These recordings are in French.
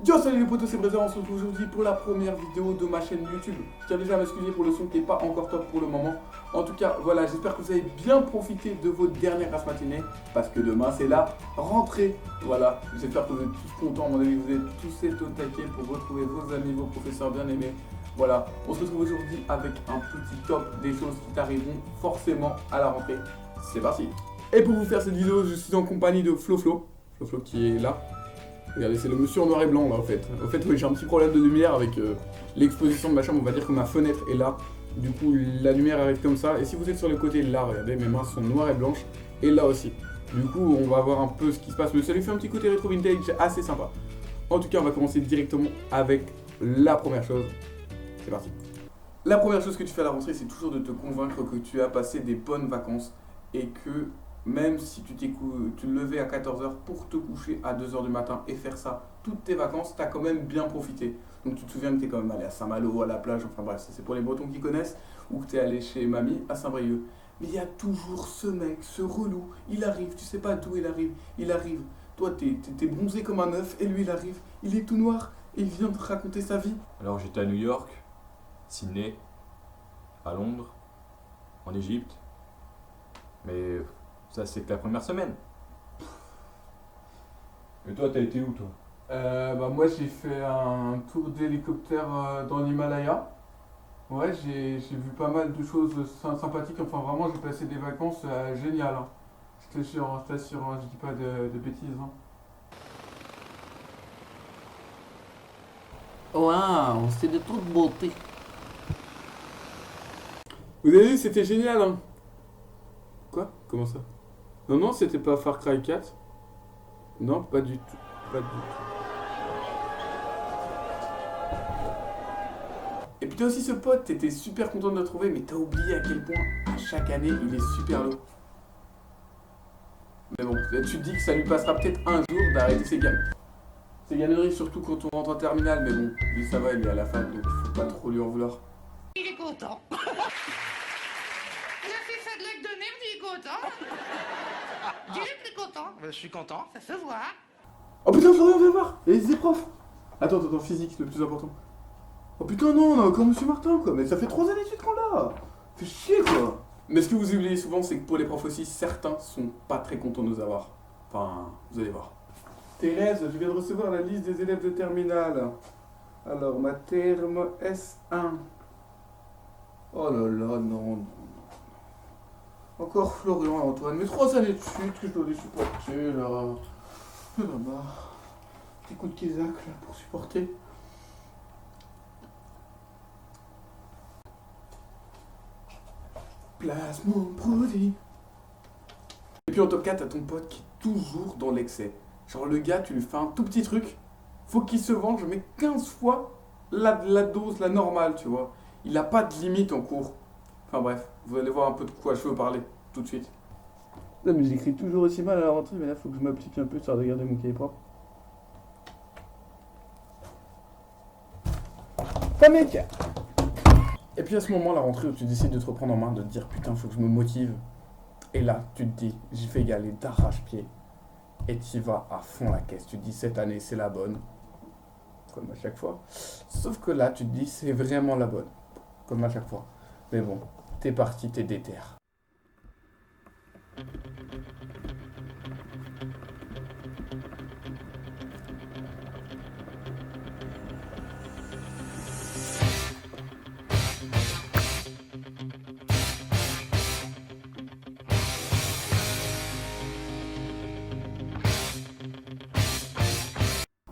Yo, salut les potos, c'est Brésil, on se retrouve aujourd'hui pour la première vidéo de ma chaîne YouTube. Je tiens déjà à m'excuser pour le son qui n'est pas encore top pour le moment. En tout cas, voilà, j'espère que vous avez bien profité de vos dernières races matinées, parce que demain c'est la rentrée. Voilà, j'espère que vous êtes tous contents, à mon avis, vous êtes tous au taquet pour retrouver vos amis, vos professeurs bien aimés. Voilà, on se retrouve aujourd'hui avec un petit top des choses qui t'arriveront forcément à la rentrée. C'est parti. Et pour vous faire cette vidéo, je suis en compagnie de Flo qui est là. Regardez, c'est le monsieur en noir et blanc là en fait. En fait, oui, j'ai un petit problème de lumière avec l'exposition de ma chambre. On va dire que ma fenêtre est là. Du coup, la lumière arrive comme ça. Et si vous êtes sur le côté là, regardez, mes mains sont noires et blanches. Et là aussi. Du coup, on va voir un peu ce qui se passe. Mais ça lui fait un petit côté rétro vintage assez sympa. En tout cas, on va commencer directement avec la première chose. C'est parti. La première chose que tu fais à la rentrée, c'est toujours de te convaincre que tu as passé des bonnes vacances et que même si tu te levais à 14 h pour te coucher à 2 h du matin et faire ça toutes tes vacances, tu as quand même bien profité. Donc tu te souviens que tu es quand même allé à Saint-Malo, à la plage, enfin bref, ça c'est pour les Bretons qui connaissent, ou que tu es allé chez mamie à Saint-Brieuc. Mais il y a toujours ce mec, ce relou, il arrive, tu sais pas d'où il arrive. Toi t'es bronzé comme un œuf et lui il arrive, il est tout noir et il vient te raconter sa vie. Alors j'étais à New York, Sydney, à Londres, en Égypte, mais ça c'est que la première semaine. Et toi t'as été où toi? Moi j'ai fait un tour d'hélicoptère dans l'Himalaya. Ouais, j'ai vu pas mal de choses sympathiques. Enfin, vraiment, j'ai passé des vacances géniales, hein. Je t'assure, hein, je dis pas de bêtises, hein. Waouh, c'est de toute beauté. Vous avez vu, c'était génial, hein. Quoi? Comment ça? Non, non, c'était pas Far Cry 4. Non, pas du tout. Pas du tout. Et puis t'as aussi ce pote, t'étais super content de le trouver, mais t'as oublié à quel point, à chaque année, il est super lourd. Mais bon, tu te dis que ça lui passera peut-être un jour d'arrêter ses gammes. Ses gagneries, surtout quand on rentre en terminale, mais bon, lui ça va, il est à la fac, donc il faut pas trop lui en vouloir. Il est content. Il a fait ça de l'acte de merde, il est content. Dis-le que t'es content. Je suis content, ça se voit. Oh putain, Florian, viens voir! Il y a des profs! Attends, physique, c'est le plus important. Oh putain, non, on a encore Monsieur Martin, quoi. Mais ça fait 3 années de suite qu'on l'a. Fait chier, quoi. Mais ce que vous oubliez souvent, c'est que pour les profs aussi, certains sont pas très contents de nous avoir. Enfin, vous allez voir. Thérèse, je viens de recevoir la liste des élèves de terminale. Alors, ma terme S1. Oh là là, non. Encore Florian et Antoine. Mais 3 années de suite que je dois les supporter, là. Oh là là. Petit coup de Kézak, là, pour supporter. Place mon produit. Et puis en top 4, t'as ton pote qui est toujours dans l'excès. Genre le gars, tu lui fais un tout petit truc, faut qu'il se venge, mais 15 fois la dose, la normale, tu vois. Il a pas de limite en cours. Enfin bref, vous allez voir un peu de quoi je veux parler tout de suite. Non mais j'écris toujours aussi mal à la rentrée, mais là faut que je m'applique un peu sur de garder mon cahier propre. Pas mec. Et puis à ce moment, la rentrée où tu décides de te reprendre en main, de te dire putain, faut que je me motive. Et là, tu te dis, j'y fais galer d'arrache-pied. Et tu vas à fond la caisse. Tu te dis, cette année, c'est la bonne. Comme à chaque fois. Sauf que là, tu te dis, c'est vraiment la bonne. Comme à chaque fois. Mais bon, t'es parti, t'es déter.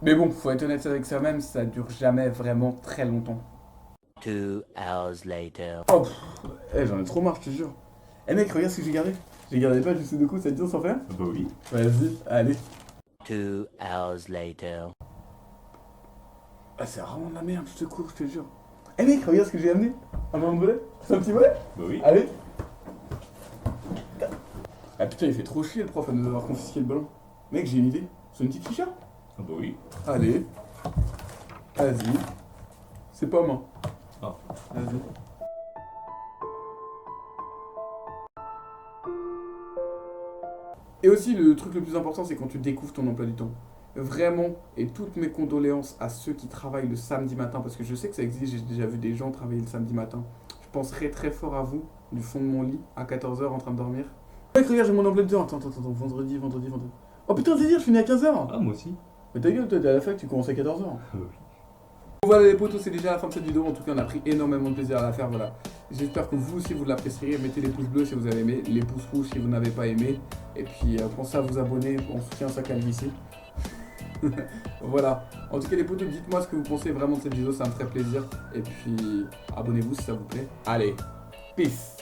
Mais bon, faut être honnête avec soi-même, ça dure jamais vraiment très longtemps. 2 hours later. Oh, j'en ai trop marre, je te jure. Eh mec, regarde ce que j'ai gardé. J'ai gardé pas juste de coup, ça te dit on s'en fait? Bah oui. Vas-y, allez. 2 hours later. Ah, c'est vraiment de la merde, je te cours, je te jure. Eh mec, regarde ce que j'ai amené. Un ballon de volley. C'est un petit volley? Bah oui. Allez. Ah putain, il fait trop chier le prof à nous avoir confisqué le ballon. Mec, j'ai une idée. C'est une petite chicha. Ah bah oui. Allez. Vas-y. C'est pas moi. Ah. Vas-y. Et aussi, le truc le plus important, c'est quand tu découvres ton emploi du temps. Vraiment, et toutes mes condoléances à ceux qui travaillent le samedi matin, parce que je sais que ça existe, j'ai déjà vu des gens travailler le samedi matin. Je penserai très fort à vous, du fond de mon lit, à 14 h en train de dormir. Mec, regarde, j'ai mon omelette dedans. Attends, vendredi. Oh putain, c'est dire, je finis à 15 h. Ah, moi aussi. Mais ta gueule, toi, t'es à la fac, tu commences à 14 h. Voilà les potos, c'est déjà la fin de cette vidéo. En tout cas, on a pris énormément de plaisir à la faire. Voilà. J'espère que vous aussi vous l'apprécierez. Mettez les pouces bleus si vous avez aimé, les pouces rouges si vous n'avez pas aimé. Et puis pensez à vous abonner. On soutient sa calvitie. Voilà. En tout cas, les potos, dites-moi ce que vous pensez vraiment de cette vidéo. Ça me ferait plaisir. Et puis abonnez-vous si ça vous plaît. Allez, peace.